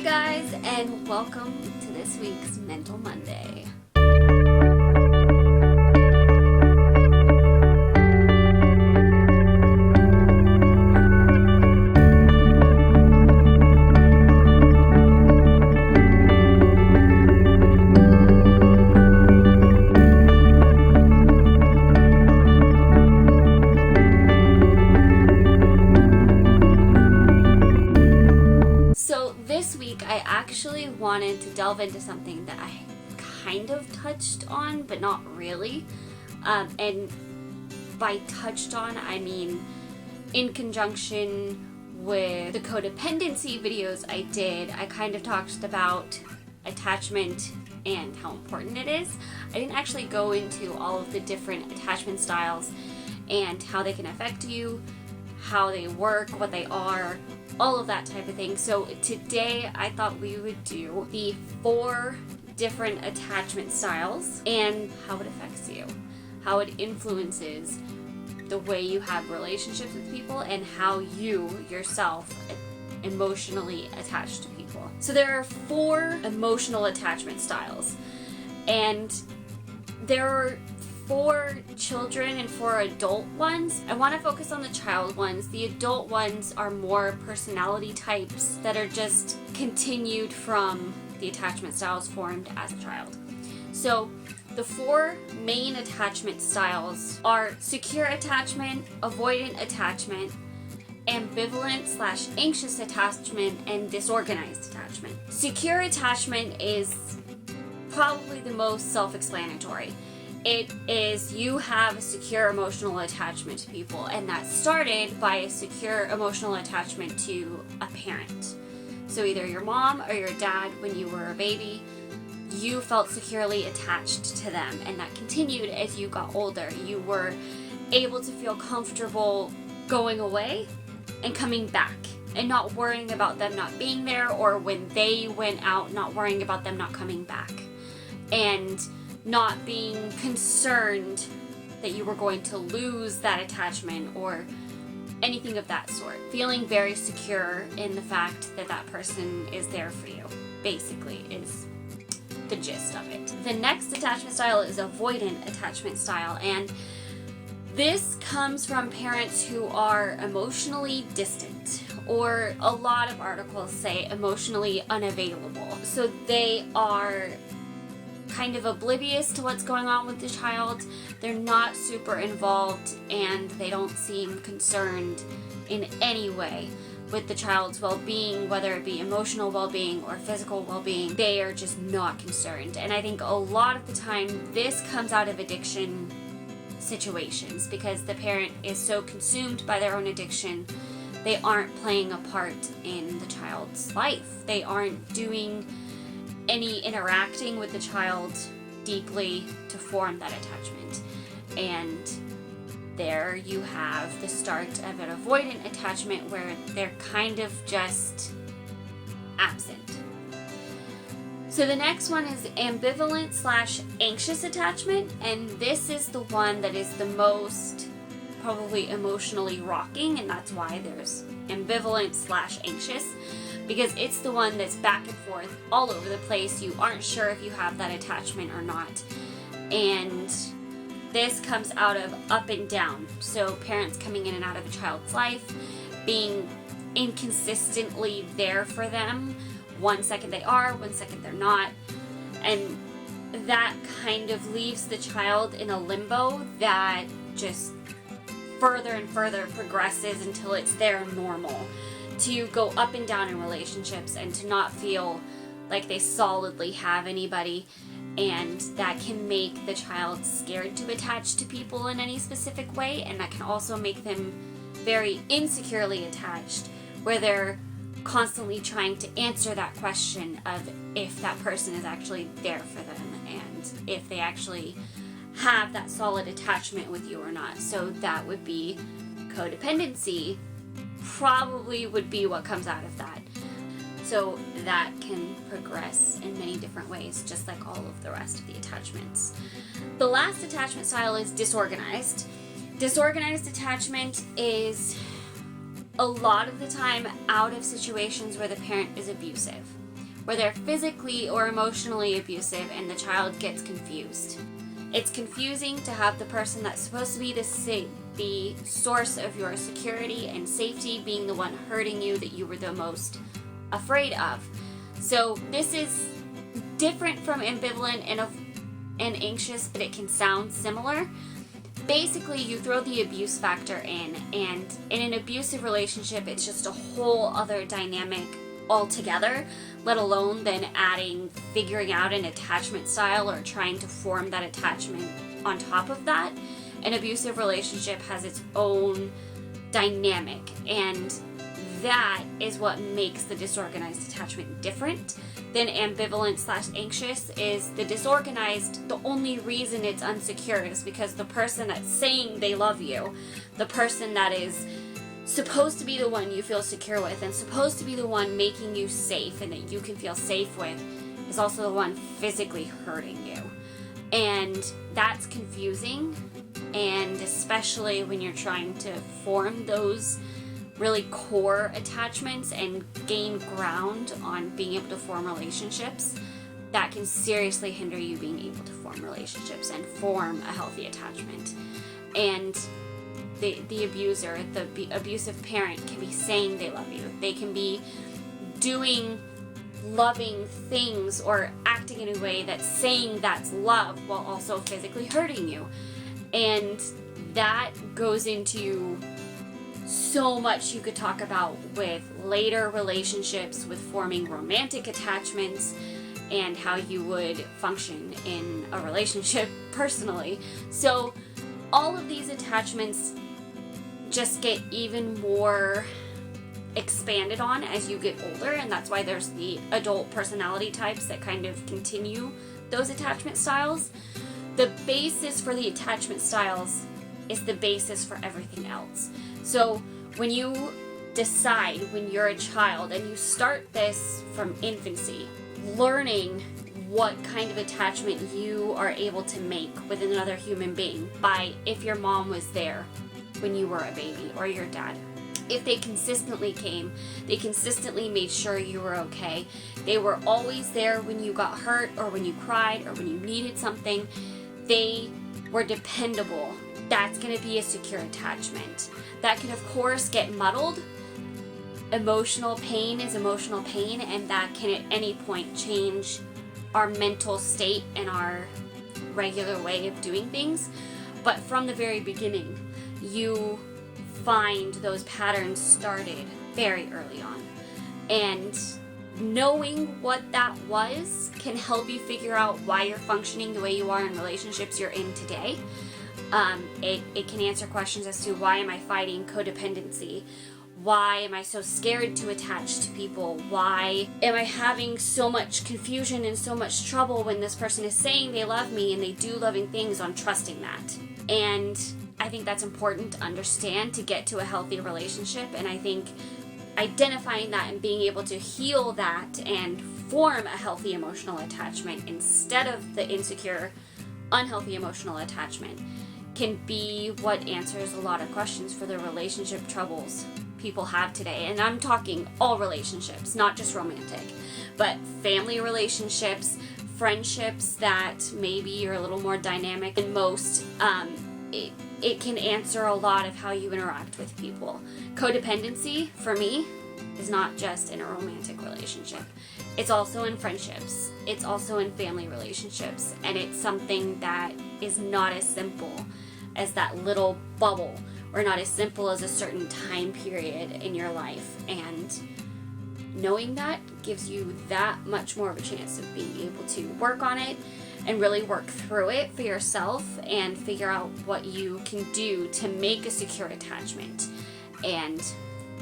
guys, and welcome to this week's Mental Monday. This week I actually wanted to delve into something that I kind of touched on, but not really. And by touched on, I mean in conjunction with the codependency videos I did, I kind of talked about attachment and how important it is. I didn't actually go into all of the different attachment styles and how they can affect you, how they work, what they are, all of that type of thing. So today I thought we would do the 4 different attachment styles and how it affects you, how it influences the way you have relationships with people and how you yourself emotionally attach to people. So there are 4 emotional attachment styles, and there are 4 children and 4 adult ones. I want to focus on the child ones. The adult ones are more personality types that are just continued from the attachment styles formed as a child. So the 4 main attachment styles are secure attachment, avoidant attachment, ambivalent/anxious attachment, and disorganized attachment. Secure attachment is probably the most self-explanatory. It is you have a secure emotional attachment to people, and that started by a secure emotional attachment to a parent. So either your mom or your dad, when you were a baby, you felt securely attached to them, and that continued as you got older. You were able to feel comfortable going away and coming back and not worrying about them not being there, or when they went out, not worrying about them not coming back, and not being concerned that you were going to lose that attachment or anything of that sort. Feeling very secure in the fact that that person is there for you, basically, is the gist of it. The next attachment style is avoidant attachment style, and this comes from parents who are emotionally distant, or a lot of articles say emotionally unavailable. So they are kind of oblivious to what's going on with the child. They're not super involved, and they don't seem concerned in any way with the child's well-being, whether it be emotional well-being or physical well-being. They are just not concerned. And I think a lot of the time this comes out of addiction situations, because the parent is so consumed by their own addiction, they aren't playing a part in the child's life. They aren't doing any interacting with the child deeply to form that attachment. And there you have the start of an avoidant attachment, where they're kind of just absent. So the next one is ambivalent/anxious attachment, and this is the one that is the most probably emotionally rocking, and that's why there's ambivalent/anxious, because it's the one that's back and forth all over the place. You aren't sure if you have that attachment or not. And this comes out of up and down. So parents coming in and out of a child's life, being inconsistently there for them. One second they are, one second they're not. And that kind of leaves the child in a limbo that just further and further progresses until it's their normal to go up and down in relationships and to not feel like they solidly have anybody. And that can make the child scared to attach to people in any specific way, and that can also make them very insecurely attached, where they're constantly trying to answer that question of if that person is actually there for them and if they actually have that solid attachment with you or not. So that would be codependency, probably would be what comes out of that. So that can progress in many different ways, just like all of the rest of the attachments. The last attachment style is disorganized. Disorganized attachment is a lot of the time out of situations where the parent is abusive. where they're physically or emotionally abusive and the child gets confused. It's confusing to have the person that's supposed to be the source of your security and safety being the one hurting you that you were the most afraid of. So this is different from ambivalent and anxious, but it can sound similar. Basically, you throw the abuse factor in, and in an abusive relationship, it's just a whole other dynamic altogether, let alone then figuring out an attachment style or trying to form that attachment on top of that. An abusive relationship has its own dynamic, and that is what makes the disorganized attachment different than ambivalent/anxious. Is the disorganized, the only reason it's unsecure is because the person that's saying they love you, the person that is supposed to be the one you feel secure with and supposed to be the one making you safe and that you can feel safe with, is also the one physically hurting you. And that's confusing, and especially when you're trying to form those really core attachments and gain ground on being able to form relationships, that can seriously hinder you being able to form relationships and form a healthy attachment. And the abuser, the abusive parent, can be saying they love you. They can be doing loving things or acting in a way that's saying that's love while also physically hurting you. And that goes into so much you could talk about with later relationships, with forming romantic attachments, and how you would function in a relationship personally. So all of these attachments just get even more expanded on as you get older, and that's why there's the adult personality types that kind of continue those attachment styles. The basis for the attachment styles is the basis for everything else. So when you decide, when you're a child, and you start this from infancy, learning what kind of attachment you are able to make with another human being by, if your mom was there when you were a baby, or your dad. If they consistently came, they consistently made sure you were okay, they were always there when you got hurt or when you cried or when you needed something, they were dependable, that's going to be a secure attachment. That can of course get muddled. Emotional pain is emotional pain, and that can at any point change our mental state and our regular way of doing things. But from the very beginning, you find those patterns started very early on. And knowing what that was can help you figure out why you're functioning the way you are in relationships you're in today. It can answer questions as to, why am I fighting codependency? Why am I so scared to attach to people? Why am I having so much confusion and so much trouble when this person is saying they love me and they do loving things, on trusting that? And I think that's important to understand to get to a healthy relationship. And I think identifying that and being able to heal that and form a healthy emotional attachment instead of the insecure, unhealthy emotional attachment can be what answers a lot of questions for the relationship troubles people have today. And I'm talking all relationships, not just romantic, but family relationships, friendships that maybe you're a little more dynamic than most. It can answer a lot of how you interact with people. Codependency, for me, is not just in a romantic relationship. It's also in friendships. It's also in family relationships. And it's something that is not as simple as that little bubble, or not as simple as a certain time period in your life. And knowing that gives you that much more of a chance of being able to work on it and really work through it for yourself and figure out what you can do to make a secure attachment and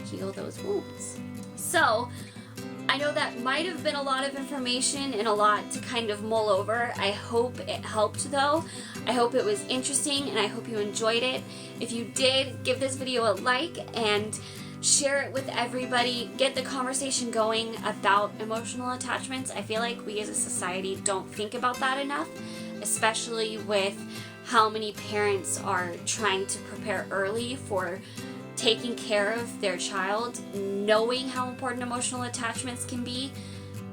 heal those wounds. So I know that might have been a lot of information and a lot to kind of mull over. I hope it helped though. I hope it was interesting and I hope you enjoyed it. If you did, give this video a like and share it with everybody. Get the conversation going about emotional attachments. I feel like we as a society don't think about that enough, especially with how many parents are trying to prepare early for taking care of their child, knowing how important emotional attachments can be.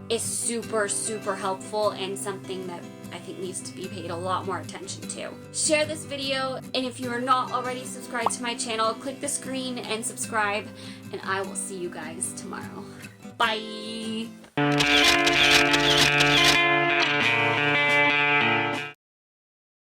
is super, super helpful and something that I think needs to be paid a lot more attention to. Share this video, and if you are not already subscribed to my channel, click the screen and subscribe, and I will see you guys tomorrow. Bye!